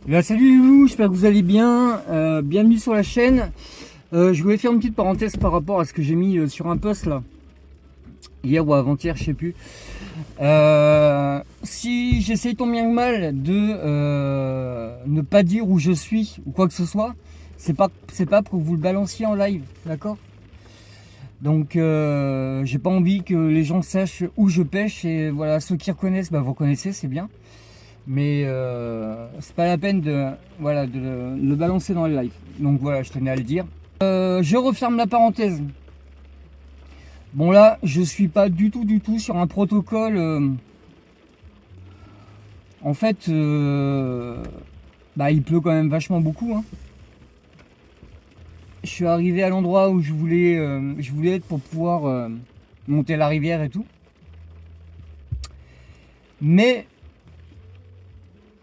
Salut les loulous, j'espère que vous allez bien. Bienvenue sur la chaîne. Je voulais faire une petite parenthèse par rapport à ce que j'ai mis sur un post là, hier ou avant-hier, je sais plus. Si j'essaye tant bien que mal de ne pas dire où je suis ou quoi que ce soit, c'est pas pour que vous le balanciez en live, d'accord? Donc j'ai pas envie que les gens sachent où je pêche, et voilà, ceux qui reconnaissent, bah vous connaissez, c'est bien. Mais c'est pas la peine de le balancer dans le live. Donc voilà, je tenais à le dire. Je referme la parenthèse. Bon là, je suis pas du tout sur un protocole. En fait, il pleut quand même vachement beaucoup, hein. Je suis arrivé à l'endroit où je voulais être pour pouvoir monter la rivière et tout. Mais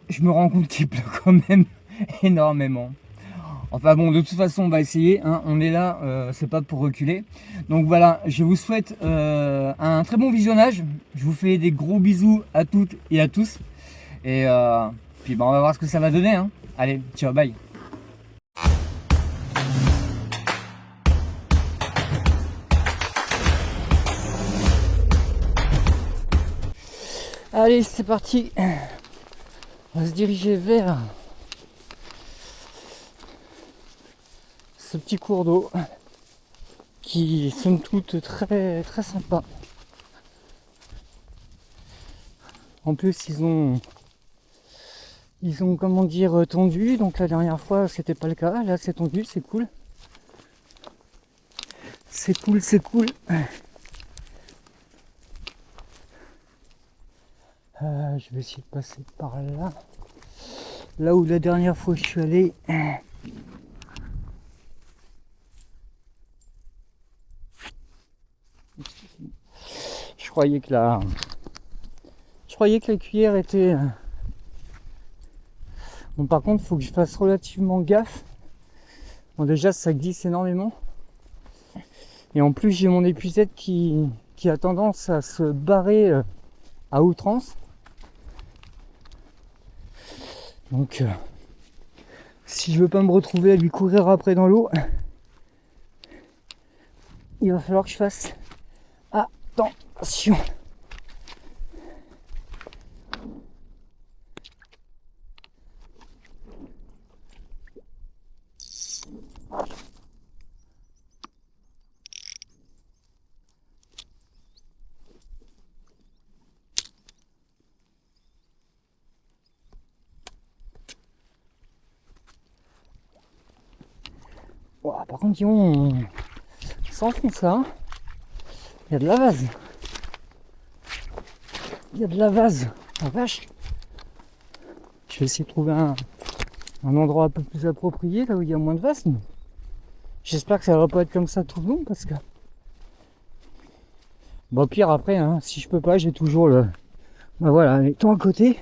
je me rends compte qu'il pleut quand même énormément. Enfin bon, de toute façon, on va essayer, hein. On est là, c'est pas pour reculer. Donc voilà, je vous souhaite un très bon visionnage. Je vous fais des gros bisous à toutes et à tous. Et puis on va voir ce que ça va donner, hein. Allez, ciao, bye. Allez, c'est parti. On va se diriger vers ce petit cours d'eau qui somme toute très très sympa. En plus ils ont comment dire tendu, donc la dernière fois c'était pas le cas, là c'est tendu, c'est cool. C'est cool. Je vais essayer de passer par là. Là où la dernière fois je suis allé. Je croyais que la cuillère était. Bon, par contre, il faut que je fasse relativement gaffe. Bon, déjà, ça glisse énormément. Et en plus, j'ai mon épuisette qui a tendance à se barrer à outrance. Donc, si je veux pas me retrouver à lui courir après dans l'eau, il va falloir que je fasse attention. Wow, par contre, on s'enfonce là. Il y a de la vase. La vache. Je vais essayer de trouver un endroit un peu plus approprié, là où il y a moins de vase. J'espère que ça va pas être comme ça tout le long, parce que... Bon, pire après, hein, si je peux pas, j'ai toujours le... Bah voilà, les temps à côté.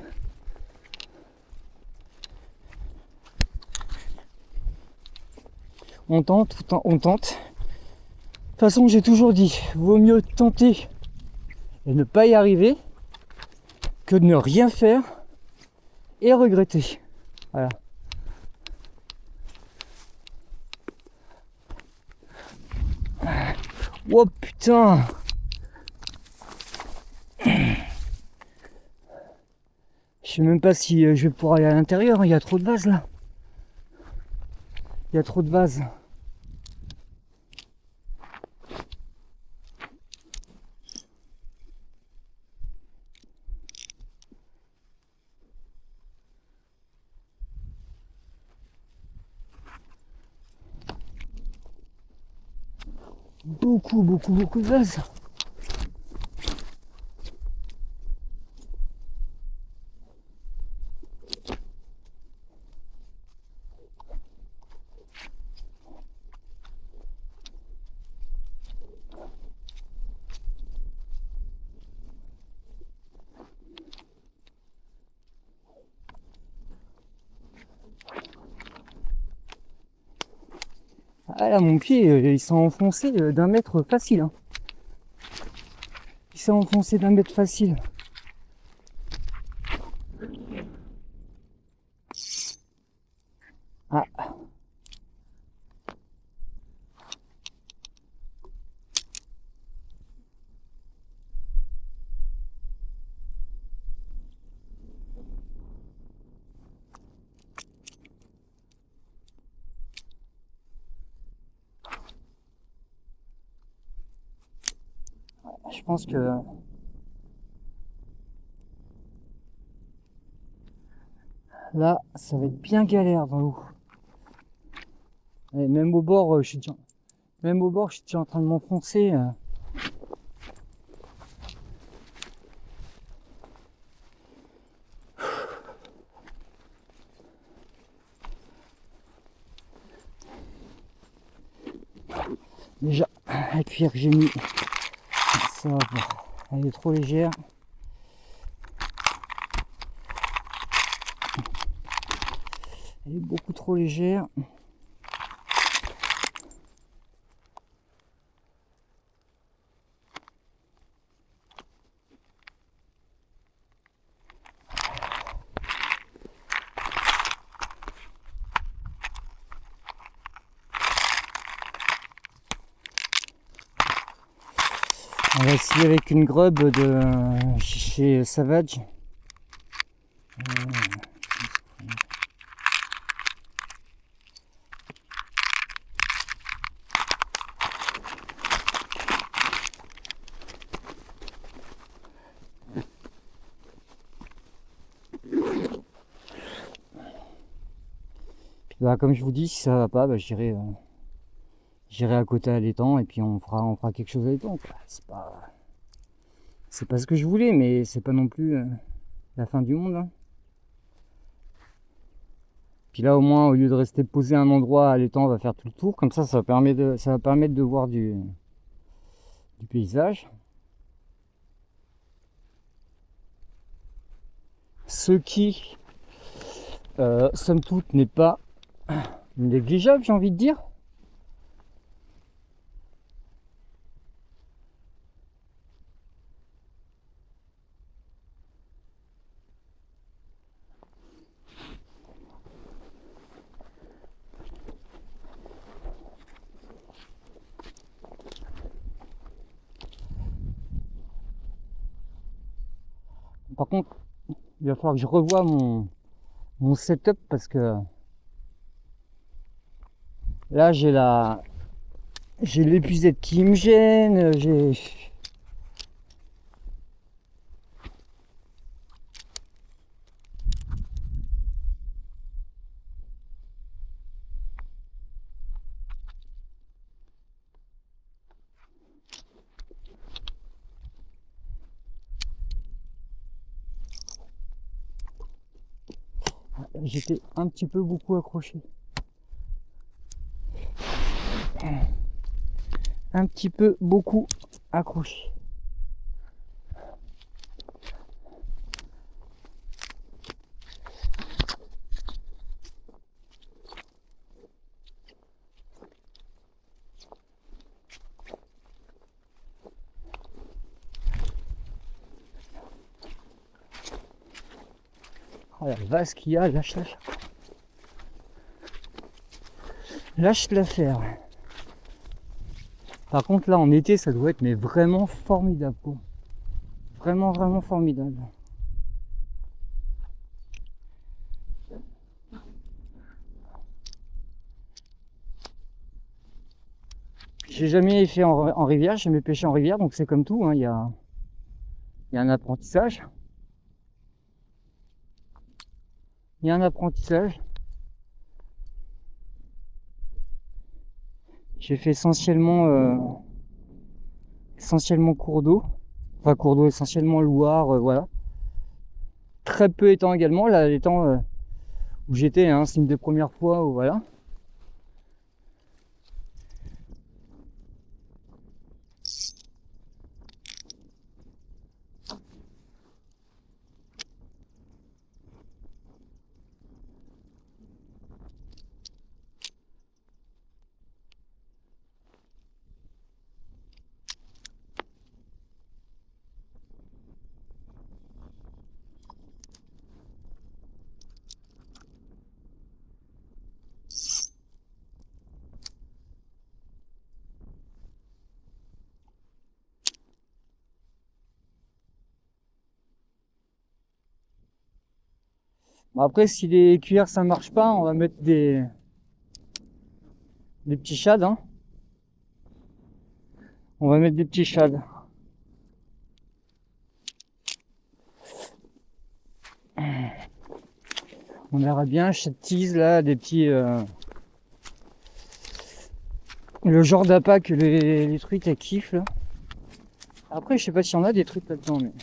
On tente. De toute façon, j'ai toujours dit, vaut mieux tenter et ne pas y arriver que de ne rien faire et regretter. Voilà. Oh putain! Je sais même pas si je vais pouvoir aller à l'intérieur, il y a trop de vases là. Il y a trop de vases. Beaucoup de vases. Ah là, mon pied, il s'est enfoncé d'un mètre facile, hein. Il s'est enfoncé d'un mètre facile. pense que là, ça va être bien galère dans l'eau. Et même au bord, je suis déjà en train de m'enfoncer. Déjà, la cuillère que j'ai mis, ça va pas. Elle est trop légère. Elle est beaucoup trop légère. On va essayer avec une grub de chez Savage. Puis bah, comme je vous dis, si ça va pas, bah, j'irai à côté à l'étang et puis on fera quelque chose à l'étang. C'est pas ce que je voulais, mais c'est pas non plus la fin du monde. Hein. Puis là, au moins, au lieu de rester posé à un endroit à l'étang, on va faire tout le tour. Comme ça, ça va permettre de voir du paysage. Ce qui, somme toute, n'est pas négligeable, j'ai envie de dire. Par contre, il va falloir que je revoie mon setup parce que là j'ai l'épuisette qui me gêne, j'étais un petit peu beaucoup accroché. Un petit peu beaucoup accroché. Oh la vache qu'il y a, lâche l'affaire. Par contre là en été ça doit être mais vraiment formidable quoi. Vraiment formidable. J'ai jamais fait en rivière, j'ai jamais pêché en rivière, donc c'est comme tout, hein, il y a un apprentissage. Il y a un apprentissage. J'ai fait essentiellement cours d'eau. Enfin cours d'eau essentiellement Loire, voilà. Très peu étang également, là l'étang où j'étais, hein, c'est une des premières fois où voilà. Bon, après si les cuillères ça marche pas, on va mettre des petits shads, hein. On va mettre des petits shads. On verra bien, cette tease là, des petits... le genre d'appât que les truites elles kiffent là. Après je sais pas s'il y en a des trucs là-dedans mais...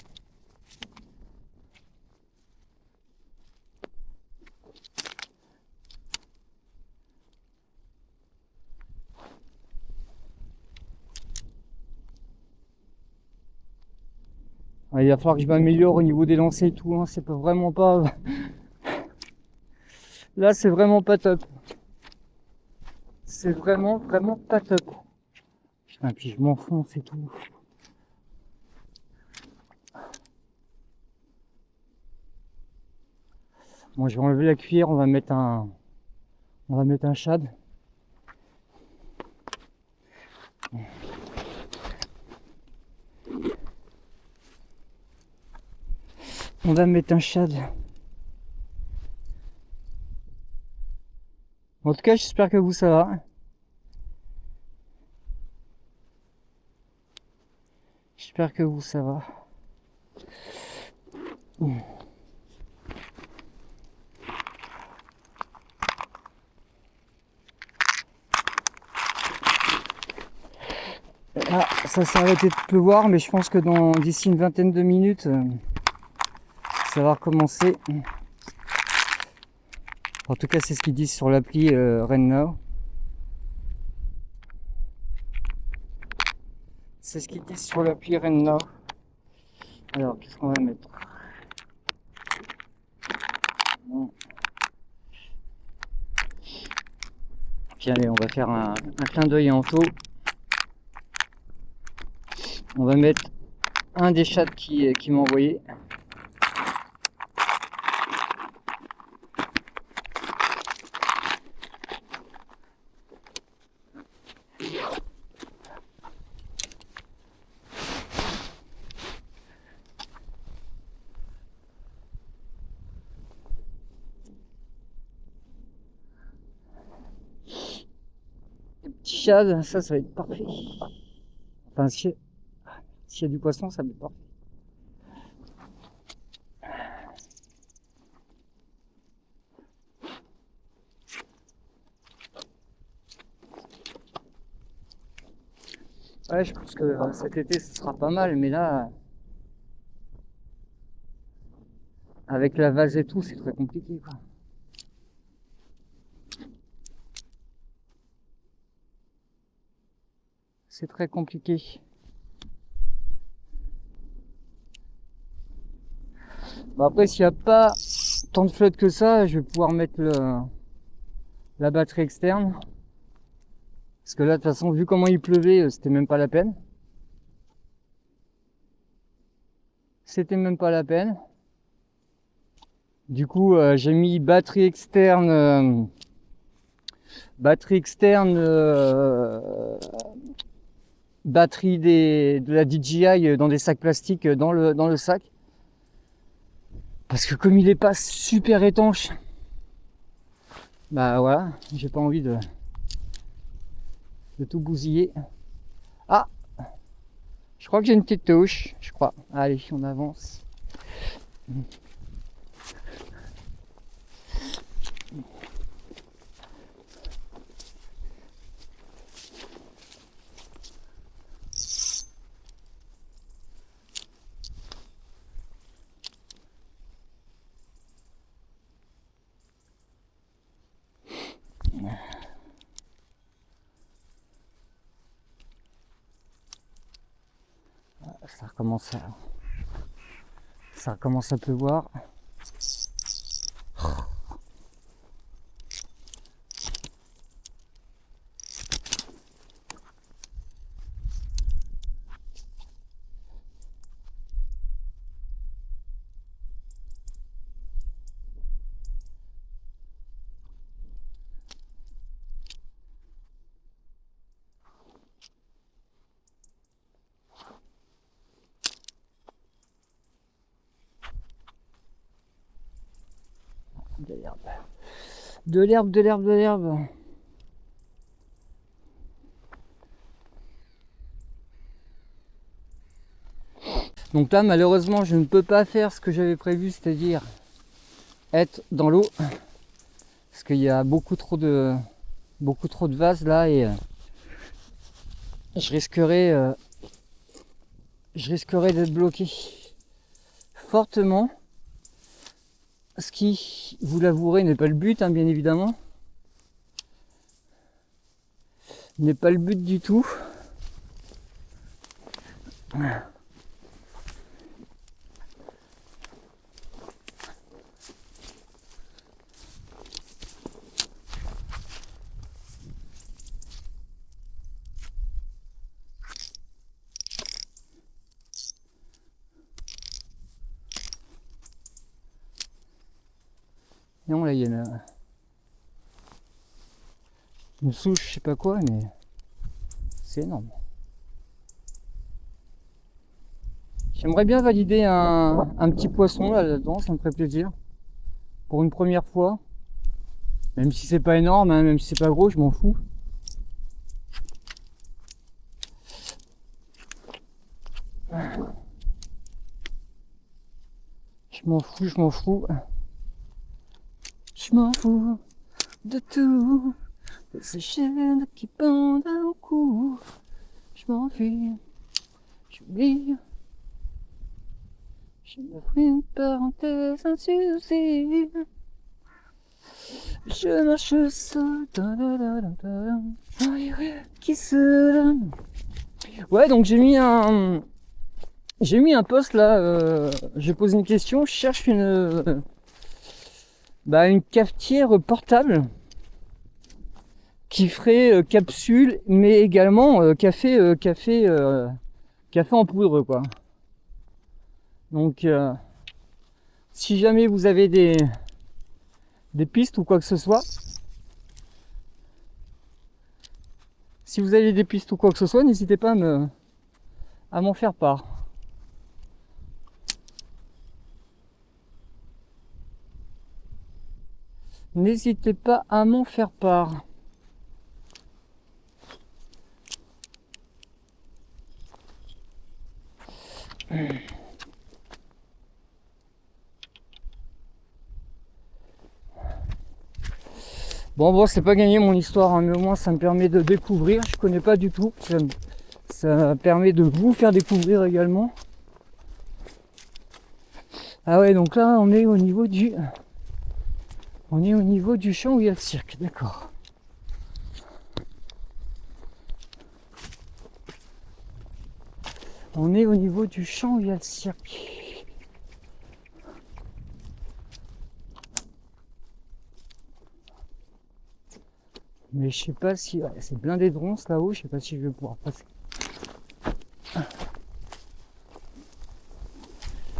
Ah, il va falloir que je m'améliore au niveau des lancers et tout, hein. C'est pas vraiment pas... Là c'est vraiment pas top. C'est vraiment pas top. Putain, puis je m'enfonce et tout. Bon, je vais enlever la cuillère, on va mettre un shad. On va mettre un shad. En tout cas, j'espère que vous ça va. J'espère que vous ça va. Ah, ça s'est arrêté de pleuvoir, mais je pense que d'ici une vingtaine de minutes, ça va recommencer. En tout cas, c'est ce qu'ils disent sur l'appli Rain. C'est ce qu'ils disent sur l'appli Rain. Alors, qu'est-ce qu'on va mettre? Bon. Puis allez, on va faire un clin d'œil en taux. On va mettre un des chats qui m'a envoyé. Les petits chats, ça va être parfait. Enfin, s'il y a du poisson, ça va être parfait. Ouais, je pense que cet été, ce sera pas mal, mais là, avec la vase et tout, c'est très compliqué, quoi. C'est très compliqué. Bon, après, s'il n'y a pas tant de flotte que ça, je vais pouvoir mettre la batterie externe. Parce que là, de toute façon, vu comment il pleuvait, c'était même pas la peine. C'était même pas la peine. Du coup, j'ai mis batterie externe, batterie de la DJI dans des sacs plastiques dans le sac. Parce que comme il est pas super étanche, bah voilà, j'ai pas envie de tout bousiller. Ah, je crois que j'ai une petite touche, je crois. Allez, on avance. Ça recommence à pleuvoir. De l'herbe. De l'herbe, de l'herbe, de l'herbe. Donc là, malheureusement, je ne peux pas faire ce que j'avais prévu, c'est-à-dire être dans l'eau parce qu'il y a beaucoup trop de vases là et je risquerais d'être bloqué fortement, ce qui, vous l'avouerez, n'est pas le but, hein, bien évidemment, n'est pas le but du tout. Non, là il y a une souche, je sais pas quoi, mais c'est énorme. J'aimerais bien valider un petit poisson là-dedans, ça me ferait plaisir. Pour une première fois. Même si c'est pas énorme, hein, même si c'est pas gros, je m'en fous. Je m'en fous. Je m'en fous de tout, de ces chaînes qui pendent au cou. Je m'en fiche, j'oublie. Je me fais une parenthèse, un souci. Je marche seul, qui se donne. Ouais, donc j'ai mis un post là. Je pose une question. Je cherche une cafetière portable qui ferait capsule, mais également café en poudre, quoi. Donc, si jamais vous avez des pistes ou quoi que ce soit, n'hésitez pas à m'en faire part. N'hésitez pas à m'en faire part. Bon, c'est pas gagné mon histoire, hein, mais au moins ça me permet de découvrir. Je connais pas du tout. Ça permet de vous faire découvrir également. Ah ouais, donc là on est au niveau du champ où il y a le cirque, d'accord. On est au niveau du champ où il y a le cirque. Mais je sais pas si... Ouais, c'est blindé de ronces là-haut, je sais pas si je vais pouvoir passer.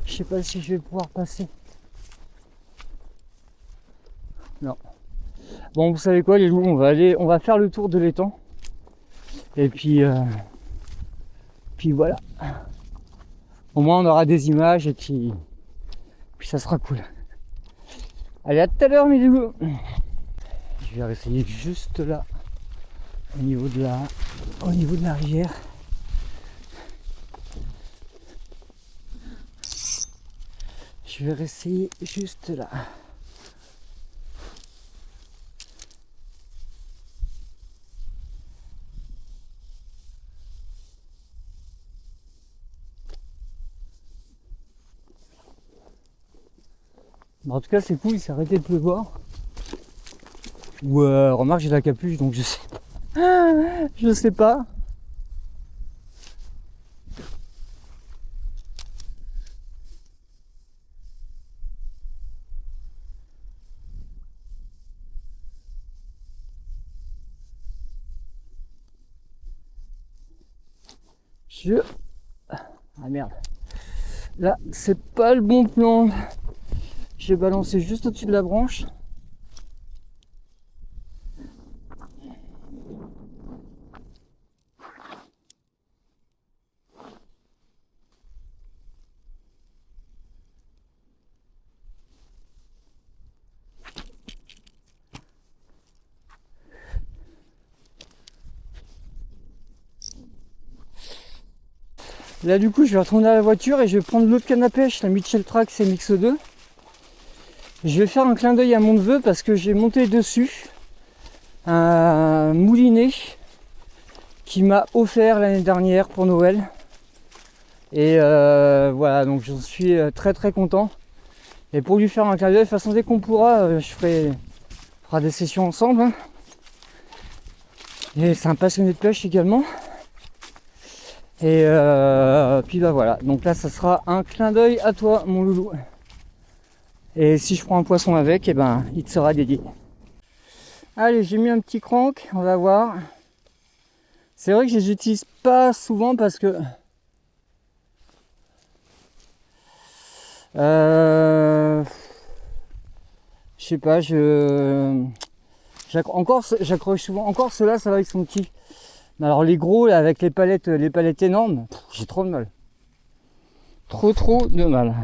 Je sais pas si je vais pouvoir passer. Non. Bon, vous savez quoi les loups, on va faire le tour de l'étang. Et puis voilà. Au moins on aura des images et puis ça sera cool. Allez, à tout à l'heure mes loups. Je vais essayer juste là, au niveau de la rivière. Je vais essayer juste là. En tout cas c'est cool, il s'est arrêté de pleuvoir. Ou remarque j'ai la capuche donc je sais pas. Je sais pas. Ah merde. Là c'est pas le bon plan. J'ai balancé juste au-dessus de la branche. Là du coup je vais retourner à la voiture et je vais prendre l'autre canne à pêche, la Mitchell Trax MX2. Je vais faire un clin d'œil à mon neveu parce que j'ai monté dessus un moulinet qui m'a offert l'année dernière pour Noël. Et voilà, donc j'en suis très très content. Et pour lui faire un clin d'œil, de toute façon dès qu'on pourra, on fera des sessions ensemble. Hein. Et c'est un passionné de pêche également. Et puis bah voilà, donc là ça sera un clin d'œil à toi mon loulou. Et si je prends un poisson avec, et ben il te sera dédié. Allez, j'ai mis un petit crank, on va voir. C'est vrai que je les utilise pas souvent parce que je sais pas, j'accroche souvent. Encore ceux-là, ça va, ils sont petits. Mais alors les gros là, avec les palettes énormes, j'ai trop de mal. Trop de mal.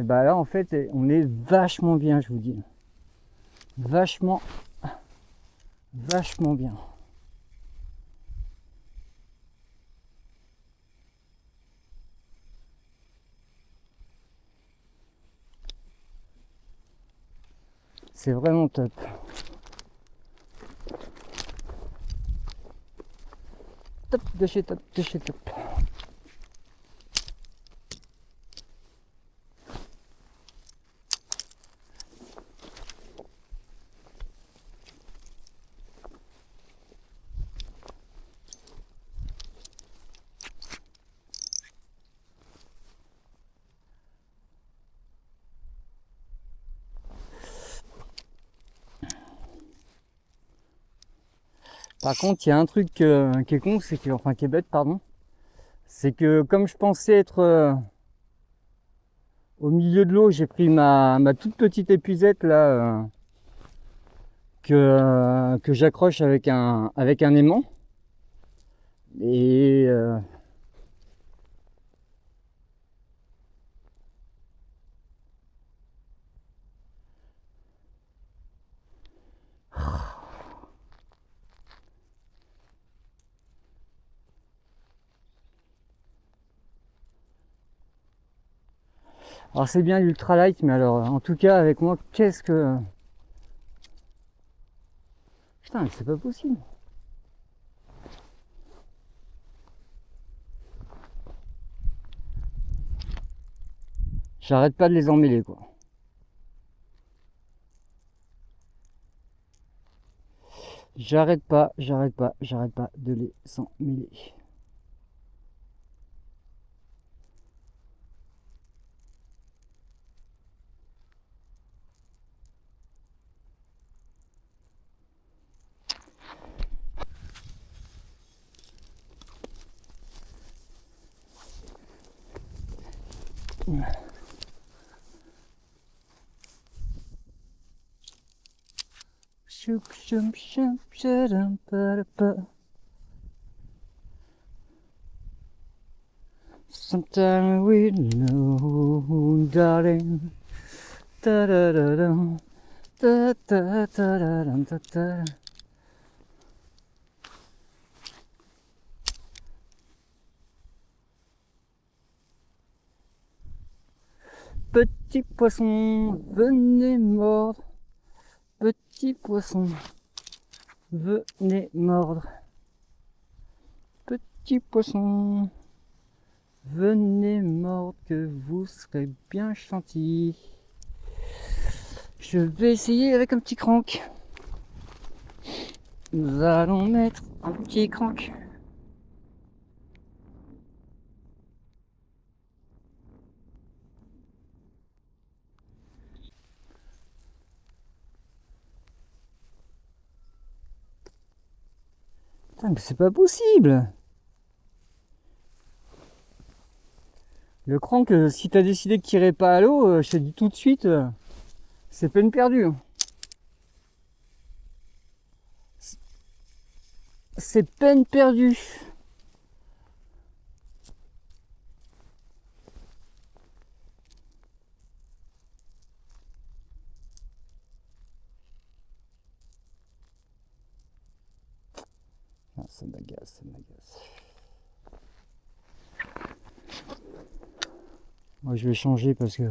Et bah là en fait on est vachement bien, je vous dis. Vachement bien. C'est vraiment top. Top de chez top. Par contre, il y a un truc qui est con, c'est que, enfin qui est bête, pardon, c'est que comme je pensais être au milieu de l'eau, j'ai pris ma toute petite épuisette là que j'accroche avec un aimant. Et alors c'est bien l'ultralight, mais alors en tout cas avec moi, qu'est-ce que... Putain, mais c'est pas possible. J'arrête pas de les emmêler quoi. J'arrête pas de les emmêler. Sometimes we know, darling. Ta-da-da-dum, ta-ta-ta-da-dum, ta-ta. Petit poisson, venez mordre. Petit poisson, venez mordre. Petit poisson, venez mordre que vous serez bien gentil. Je vais essayer avec un petit crank. Nous allons mettre un petit crank. Putain, mais c'est pas possible. Le crank, si t'as décidé de tirer pas à l'eau, je te dis tout de suite, c'est peine perdue. C'est peine perdue. Ah, ça m'agace, ça m'agace. Moi je vais changer parce que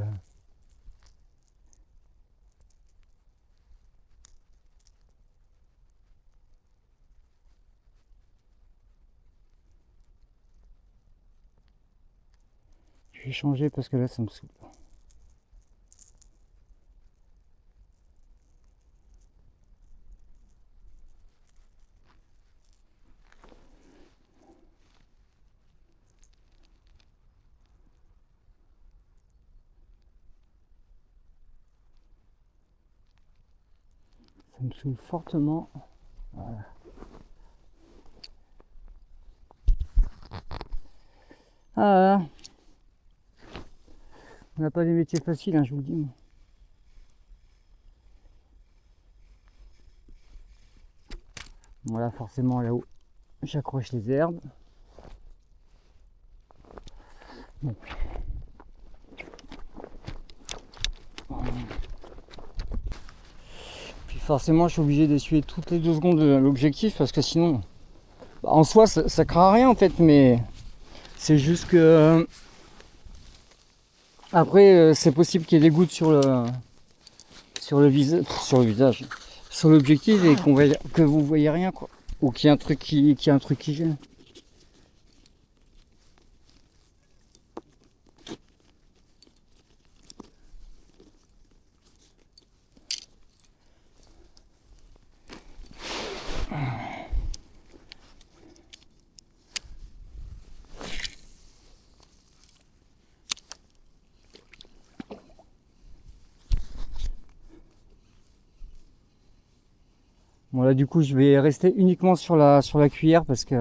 là ça me saoule. Ça me saoule fortement. Voilà. Ah, on n'a pas des métiers faciles, hein, je vous le dis. Voilà, forcément là-haut, j'accroche les herbes. Bon. Puis forcément, je suis obligé d'essuyer toutes les 2 secondes l'objectif parce que sinon, en soi, ça craint rien en fait, mais c'est juste que après, c'est possible qu'il y ait des gouttes sur le visage, sur l'objectif et que vous voyez rien quoi, ou qu'il y a un truc qui gêne. Bon là du coup je vais rester uniquement sur la cuillère parce que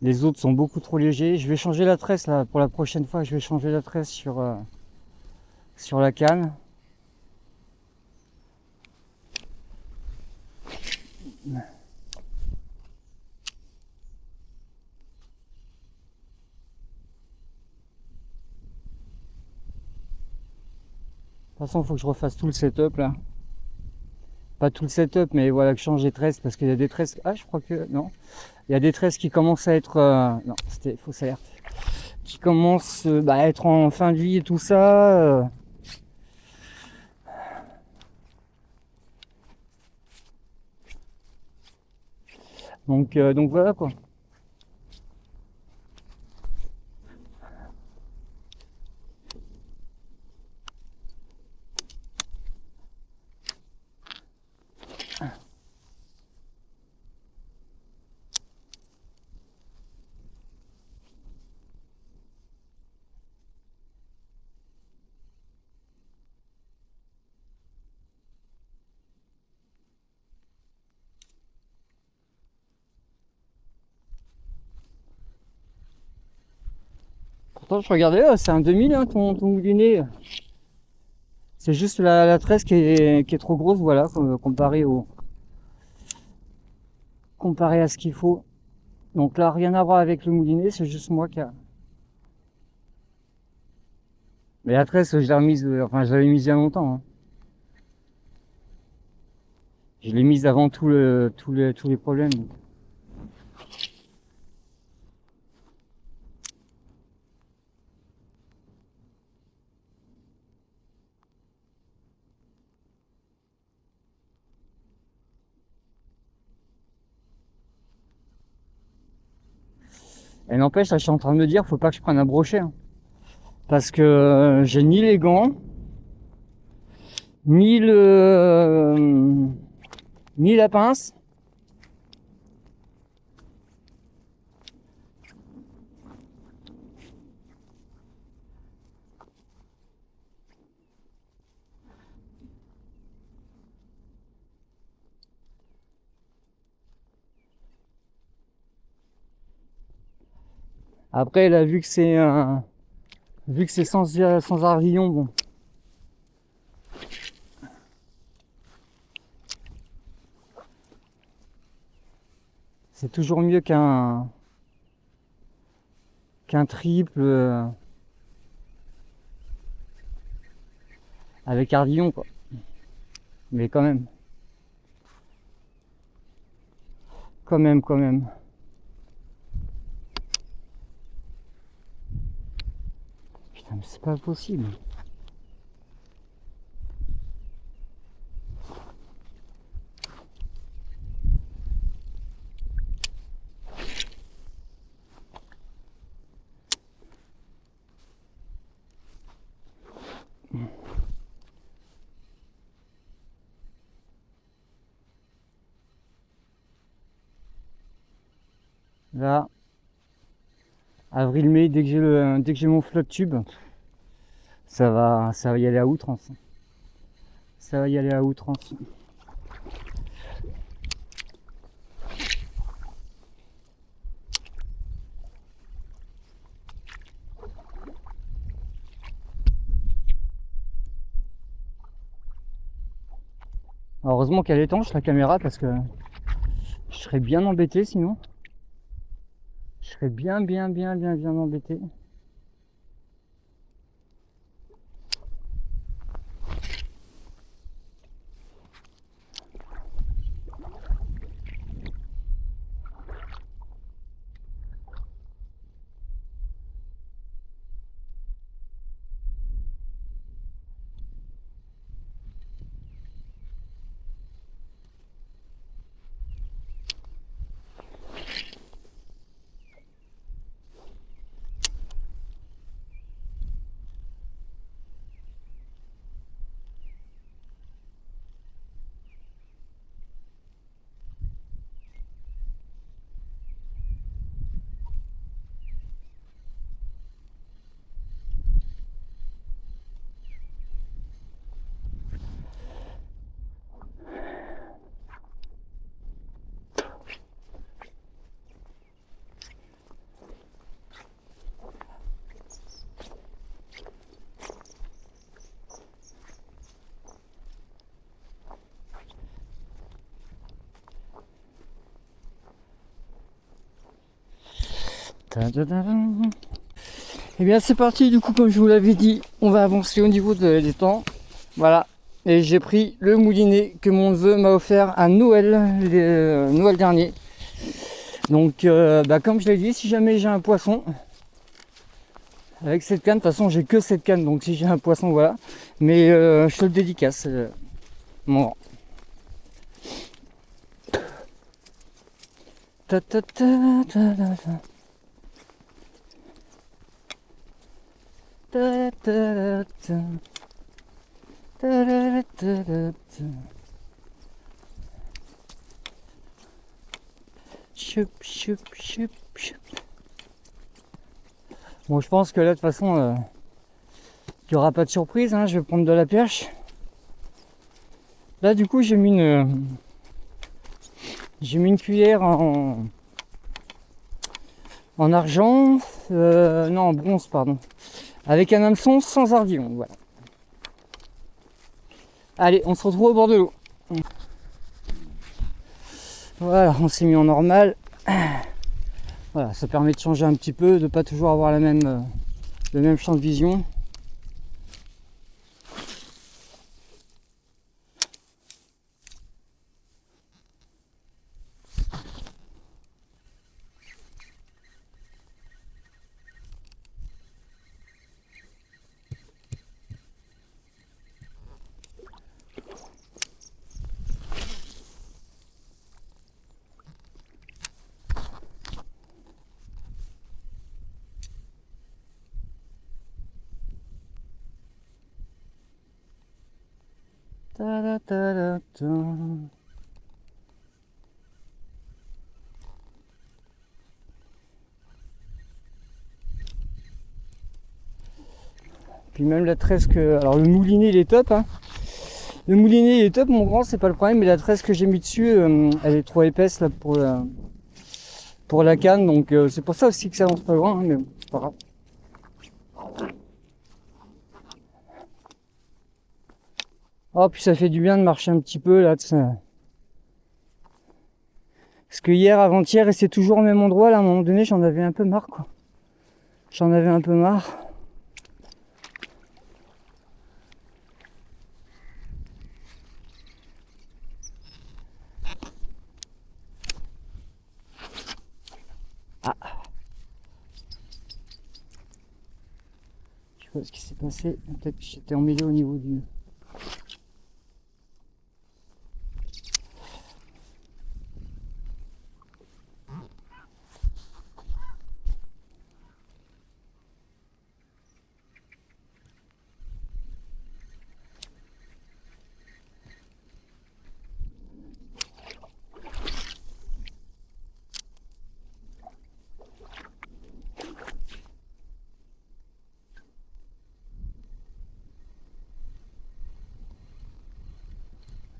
les autres sont beaucoup trop légers. Je vais changer la tresse là pour la prochaine fois, je vais changer la tresse sur la canne. De toute façon, il faut que je refasse tout le setup là. Pas tout le setup, mais voilà, que je change les tresses parce qu'il y a des tresses. Ah, je crois que non. Il y a des tresses qui commencent à être. Non, c'était fausse alerte. Qui commencent à être en fin de vie et tout ça. Donc voilà quoi. Pourtant, je regardais, c'est un 2000 hein, ton moulinet. C'est juste la tresse qui est trop grosse, voilà, comparé à ce qu'il faut. Donc là, rien à voir avec le moulinet, c'est juste moi qui a. Mais la tresse, je l'ai remise, je l'avais mise il y a longtemps. Hein. Je l'ai mise avant tous les problèmes. Donc. Et n'empêche, là, je suis en train de me dire, faut pas que je prenne un brochet. Hein. Parce que j'ai ni les gants, ni ni la pince. Après, là, vu que c'est sans ardillon, bon. C'est toujours mieux qu'un triple avec ardillon, quoi. Mais quand même. Quand même, quand même. Putain, mais c'est pas possible. Là, avril-mai, dès que j'ai mon flotte tube, ça va y aller à outrance. Ça va y aller à outrance. Alors, heureusement qu'elle est étanche la caméra parce que je serais bien embêté sinon. Je serais bien embêté. Et bien c'est parti, du coup comme je vous l'avais dit, on va avancer au niveau des temps. Voilà, et j'ai pris le moulinet que mon neveu m'a offert à Noël, Noël dernier. Donc comme je l'ai dit, si jamais j'ai un poisson, avec cette canne, de toute façon j'ai que cette canne, donc si j'ai un poisson voilà. Mais je te le dédicace, mon grand. Ta ta ta ta ta ta. Ta ta ta. Ta ta ta ta ta. Choup, choup, choup, choup. Bon, je pense que là, de toute façon, il n'y aura pas de surprise. Hein, je vais prendre de la perche. Là, du coup, j'ai mis une cuillère en argent. Non, en bronze, pardon. Avec un hameçon sans ardillon. Voilà. Allez, on se retrouve au bord de l'eau. Voilà, on s'est mis en normal. Voilà, ça permet de changer un petit peu, de pas toujours avoir le même champ de vision. Ta -da -ta -da -ta. Puis même la tresse que... Alors le moulinet il est top. Hein. Le moulinet il est top, mon grand, c'est pas le problème. Mais la tresse que j'ai mis dessus, elle est trop épaisse là pour la canne. Donc c'est pour ça aussi que ça avance pas loin. Hein, mais bon, c'est pas grave. Oh, puis ça fait du bien de marcher un petit peu là. Parce que hier, avant-hier, et c'est toujours au même endroit là. À un moment donné, j'en avais un peu marre quoi. J'en avais un peu marre. pas ce qui s'est passé. Peut-être que j'étais emmêlé au niveau du...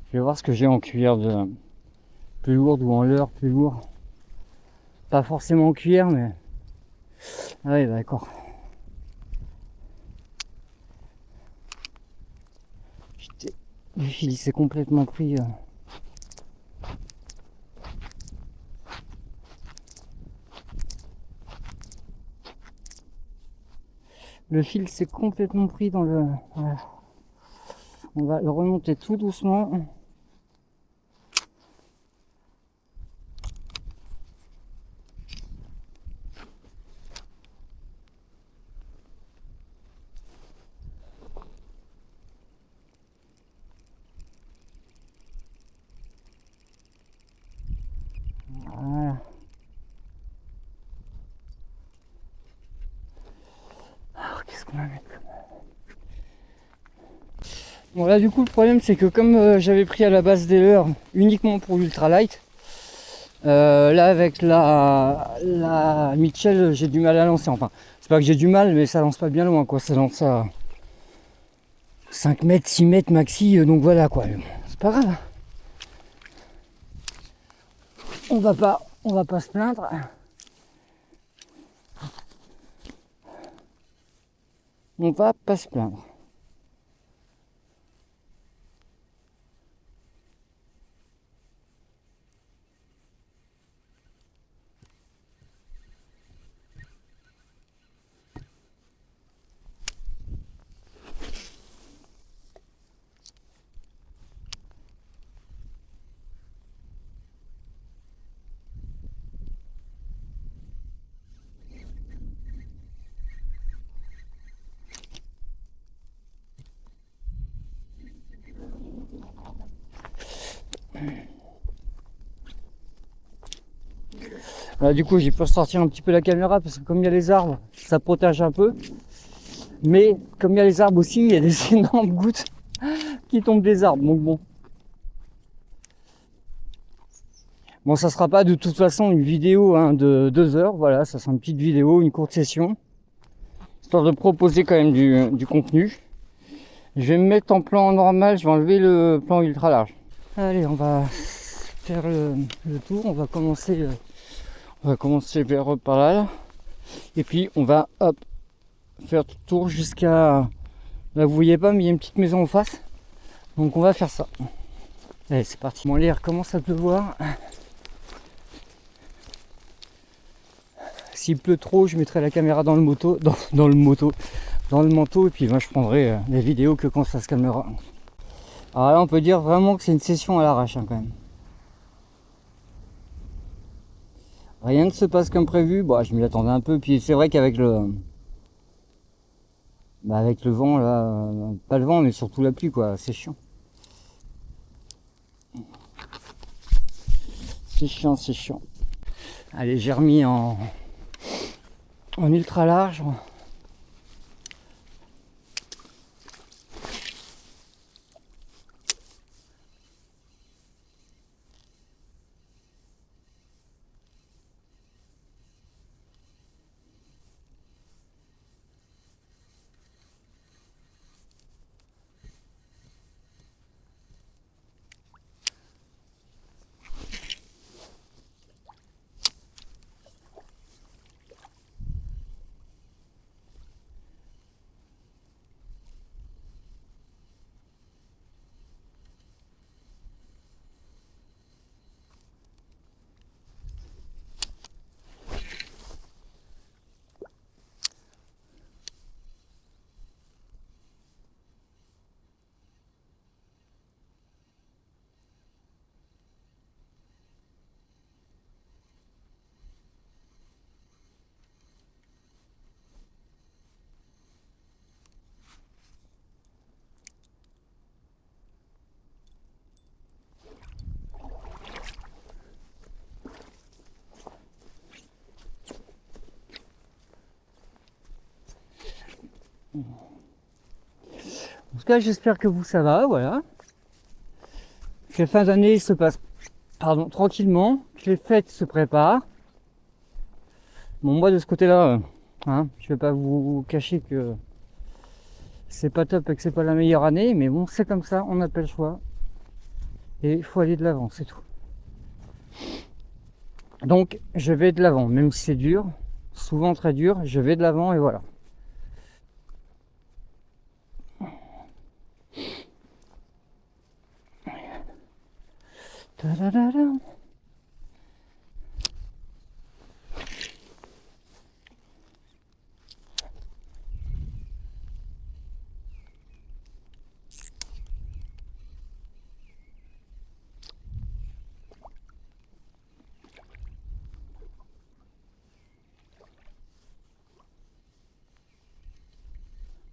Je vais voir ce que j'ai en cuir de plus lourde ou en leurre plus lourd. Pas forcément en cuir, mais... Ah oui, d'accord. Le fil il s'est complètement pris. Le fil s'est complètement pris dans le... Voilà. On va le remonter tout doucement. Voilà. Alors, qu'est-ce qu'on va mettre? Bon là du coup le problème c'est que comme j'avais pris à la base des leurres uniquement pour l'ultralight, là avec la Mitchell j'ai du mal à lancer. Enfin c'est pas que j'ai du mal, mais ça lance pas bien loin quoi, ça lance à 5 mètres, 6 mètres maxi, donc voilà quoi. C'est pas grave. On va pas se plaindre. On va pas se plaindre. Là, du coup j'ai pu ressortir un petit peu la caméra parce que comme il y a les arbres, ça protège un peu. Mais comme il y a les arbres aussi, il y a des énormes gouttes qui tombent des arbres. Donc bon. Bon, ça sera pas de toute façon une vidéo de 2 heures. Voilà, ça sera une petite vidéo, une courte session. Histoire de proposer quand même du contenu. Je vais me mettre en plan normal, je vais enlever le plan ultra large. Allez, on va faire le tour. On va commencer vers par là. Et puis on va hop faire tout le tour jusqu'à... Là vous voyez pas mais il y a une petite maison en face. Donc on va faire ça. Allez c'est parti. Bon l'air commence à pleuvoir. S'il pleut trop je mettrai la caméra dans le manteau et puis ben, je prendrai les vidéos que quand ça se calmera. Alors là on peut dire vraiment que c'est une session à l'arrache quand même. Rien ne se passe comme prévu. Bon, je m'y attendais un peu. Puis c'est vrai qu'avec avec le vent là, pas le vent mais surtout la pluie quoi, c'est chiant. C'est chiant. Allez, j'ai remis en ultra large. cas, j'espère que vous, ça va, voilà. Que la fin d'année se passe, tranquillement, que les fêtes se préparent. Bon, moi, de ce côté-là, je vais pas vous cacher que c'est pas top et que c'est pas la meilleure année, mais bon, c'est comme ça, on n'a pas le choix. Et il faut aller de l'avant, c'est tout. Donc, je vais de l'avant, même si c'est dur, souvent très dur, je vais de l'avant et voilà. Ta-da-da-da.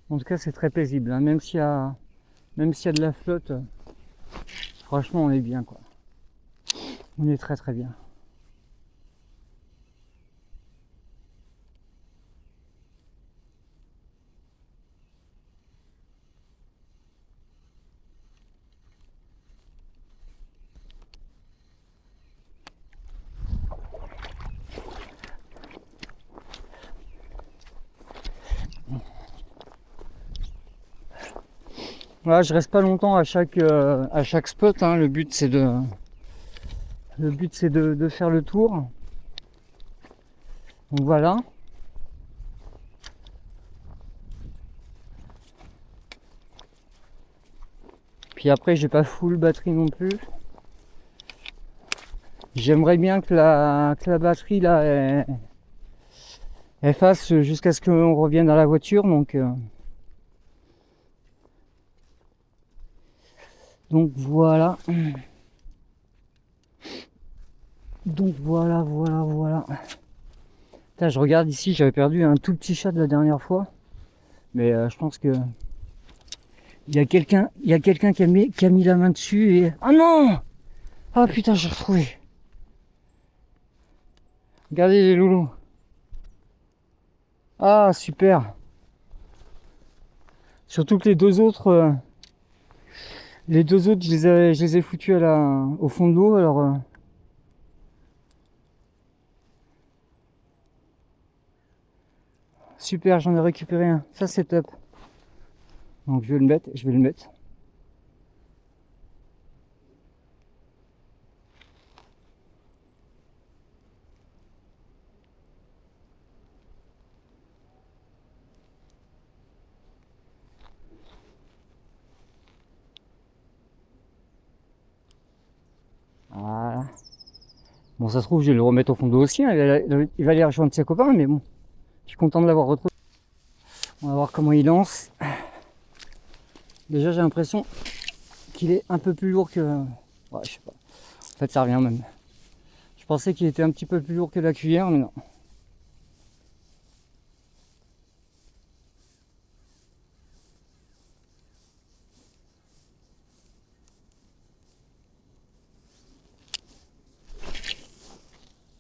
En tout cas, c'est très paisible, hein. Même s'il y a de la flotte, franchement, on est bien, quoi. On est très très bien. Voilà, je reste pas longtemps à chaque spot, hein. Le but c'est de faire le tour. Donc voilà. Puis après, j'ai pas full batterie non plus. J'aimerais bien que la batterie là elle fasse jusqu'à ce qu'on revienne à la voiture. Donc voilà. Donc voilà. Putain, je regarde ici, j'avais perdu un tout petit chat de la dernière fois. Mais je pense que il y a quelqu'un qui a mis la main dessus et... Ah non! Ah putain, j'ai retrouvé. Regardez les loulous. Ah super. Surtout que les deux autres, je les ai foutus au fond de l'eau. Alors super, j'en ai récupéré un. Ça c'est top. Donc je vais le mettre. Voilà. Bon, ça se trouve, je vais le remettre au fond de l'eau aussi, hein. Il va aller rejoindre ses copains, mais bon, je suis content de l'avoir retrouvé. On va voir comment il lance. Déjà, j'ai l'impression qu'il est un peu plus lourd que... Ouais, je sais pas. En fait, ça revient même. Je pensais qu'il était un petit peu plus lourd que la cuillère, mais non.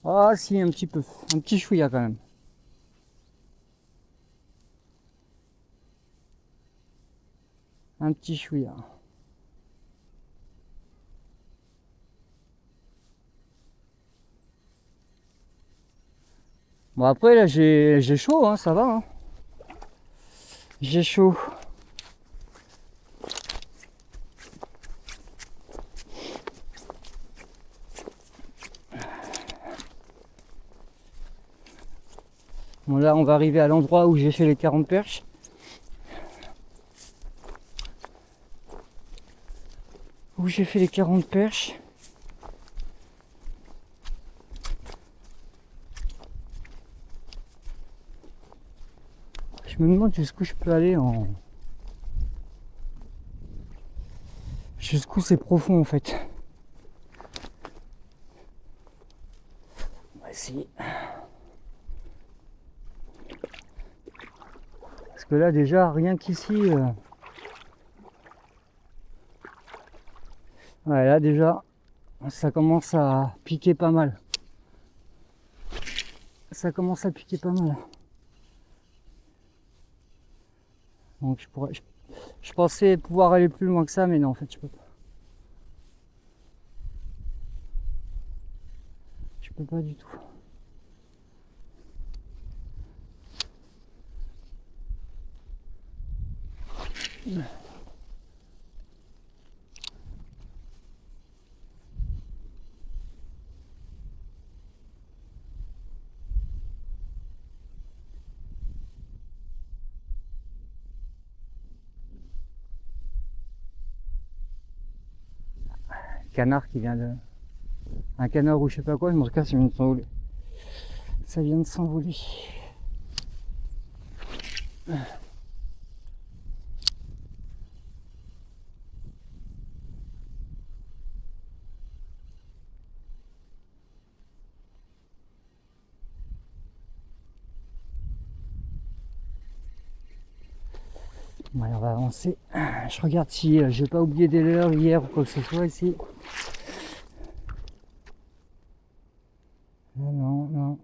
Ah si, un petit peu. Un petit chouïa quand même. Un petit chouïa. Bon après là j'ai chaud, hein, ça va. Hein. J'ai chaud. Bon là on va arriver à l'endroit où j'ai fait les 40 perches. Où j'ai fait les 40 perches. Je me demande jusqu'où je peux aller en... Jusqu'où c'est profond en fait. On va essayer. Parce que là déjà rien qu'ici... Ouais là déjà ça commence à piquer pas mal. Ça commence à piquer pas mal. Donc je Je pensais pouvoir aller plus loin que ça, mais non, en fait, je peux pas. Je peux pas du tout. Canard qui vient de... Un canard ou je sais pas quoi, mais en tout cas, ça vient de s'envoler. Ça vient de s'envoler. Bon, allez, on va avancer. Je regarde si j'ai pas oublié des leurres hier ou quoi que ce soit ici. Non, non, non.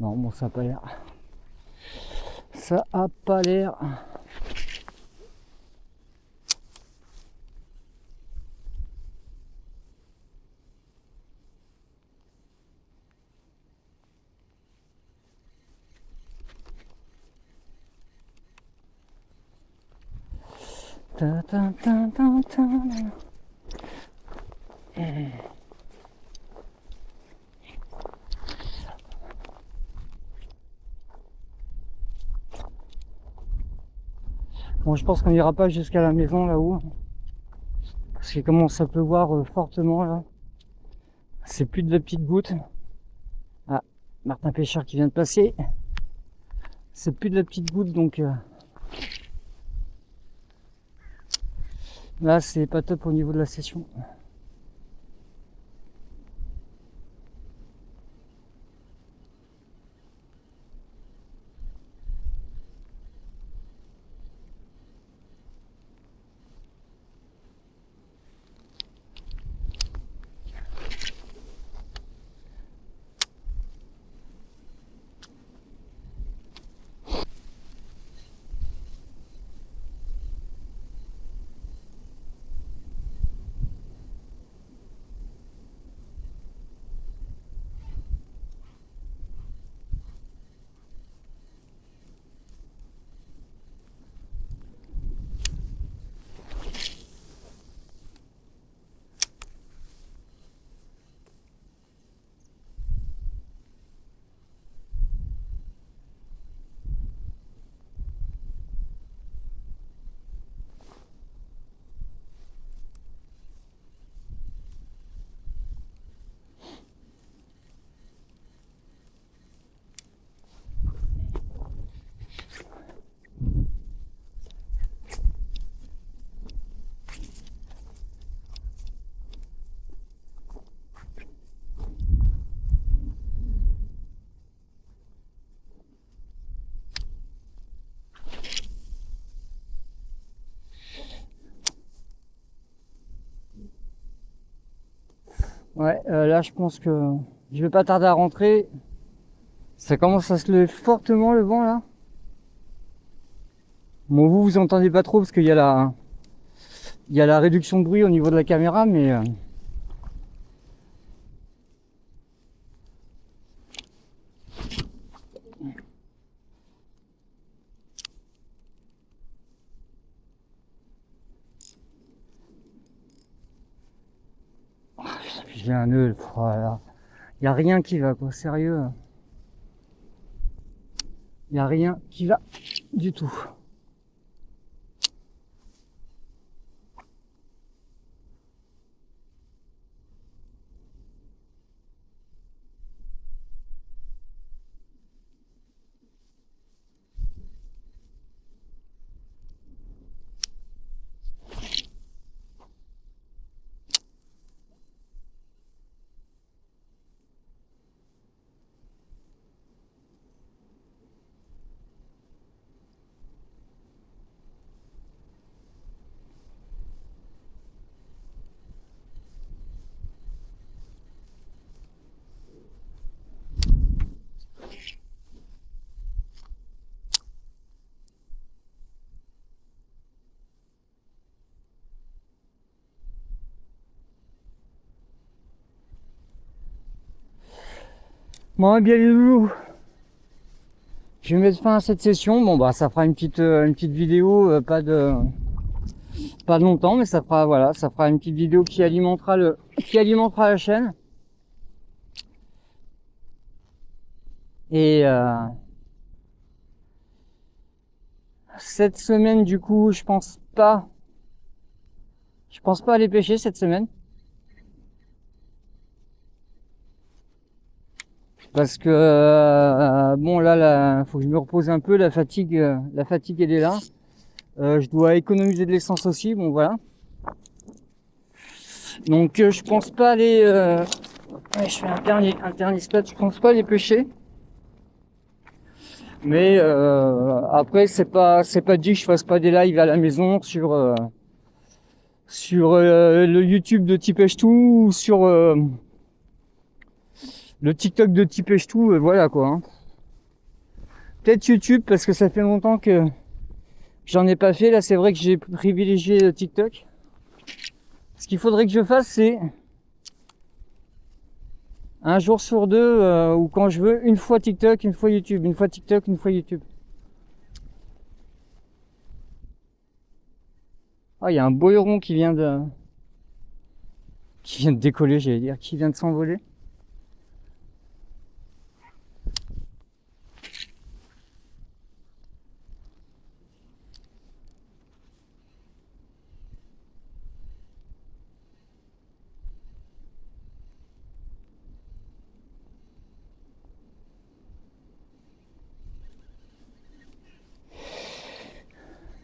Non, bon, ça a pas l'air. Ça a pas l'air. Ta, ta, ta, ta, ta. Bon, je pense qu'on n'ira pas jusqu'à la maison là-haut. Parce qu'il commence à pleuvoir fortement là. C'est plus de la petite goutte. Ah, Martin Pêcheur qui vient de passer. C'est plus de la petite goutte donc là c'est pas top au niveau de la session. Ouais, là je pense que je vais pas tarder à rentrer. Ça commence à se lever fortement le vent là. Bon, vous entendez pas trop parce qu'il y a la réduction de bruit au niveau de la caméra, mais j'ai un nœud. Voilà. Il y a rien qui va quoi, sérieux. Il y a rien qui va du tout. Bon, eh bien les loulous, je vais mettre fin à cette session. Bon bah ça fera une petite vidéo, pas de longtemps, mais ça fera voilà, ça fera une petite vidéo qui alimentera la chaîne. Et cette semaine du coup, je pense pas aller pêcher cette semaine. Parce que bon là, faut que je me repose un peu, la fatigue elle est là. Je dois économiser de l'essence aussi, bon voilà. Donc je pense pas aller ouais, je fais un dernier spot, je pense pas aller pêcher. Mais après c'est pas dit que je fasse pas des lives à la maison sur le YouTube de Tipèche-Tout ou sur le TikTok de Tipèche-Tout, voilà quoi. Hein. Peut-être YouTube parce que ça fait longtemps que j'en ai pas fait. Là c'est vrai que j'ai privilégié TikTok. Ce qu'il faudrait que je fasse, c'est un jour sur deux, ou quand je veux, une fois TikTok, une fois YouTube, une fois TikTok, une fois YouTube. Ah, il y a un boïron qui vient de décoller, j'allais dire, qui vient de s'envoler.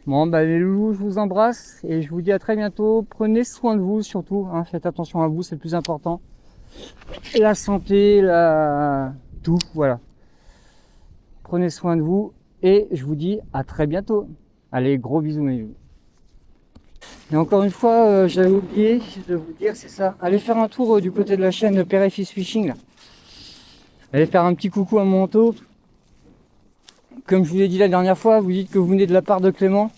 Bon, bah les loulous, je vous embrasse et je vous dis à très bientôt. Prenez soin de vous surtout, hein, faites attention à vous, c'est le plus important. La santé, tout, voilà. Prenez soin de vous et je vous dis à très bientôt. Allez, gros bisous mes loulous. Et encore une fois, j'avais oublié de vous dire, c'est ça. Allez faire un tour du côté de la chaîne Père et Fils Fishing là. Allez faire un petit coucou à mon manteau. Comme je vous l'ai dit la dernière fois, vous dites que vous venez de la part de Clément.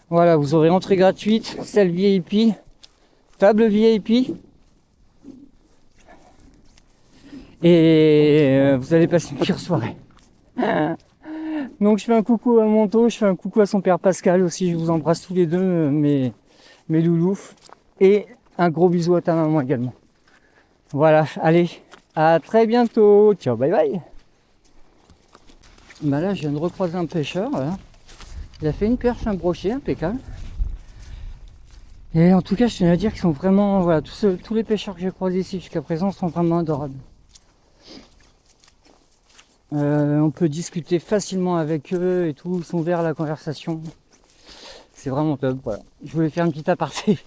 Voilà, vous aurez entrée gratuite, salle VIP, table VIP. Et vous allez passer une pire soirée. Donc je fais un coucou à Monto, je fais un coucou à son père Pascal aussi. Je vous embrasse tous les deux, mes loulous. Et un gros bisou à ta maman également. Voilà, allez, à très bientôt. Ciao, bye bye. Bah là, je viens de recroiser un pêcheur. Voilà. Il a fait une perche, un brochet, impeccable. Et en tout cas, je tenais à dire qu'ils sont vraiment, voilà, tous les pêcheurs que j'ai croisés ici jusqu'à présent sont vraiment adorables. On peut discuter facilement avec eux et tout, ils sont ouverts à la conversation. C'est vraiment top, voilà. Je voulais faire une petite aparté.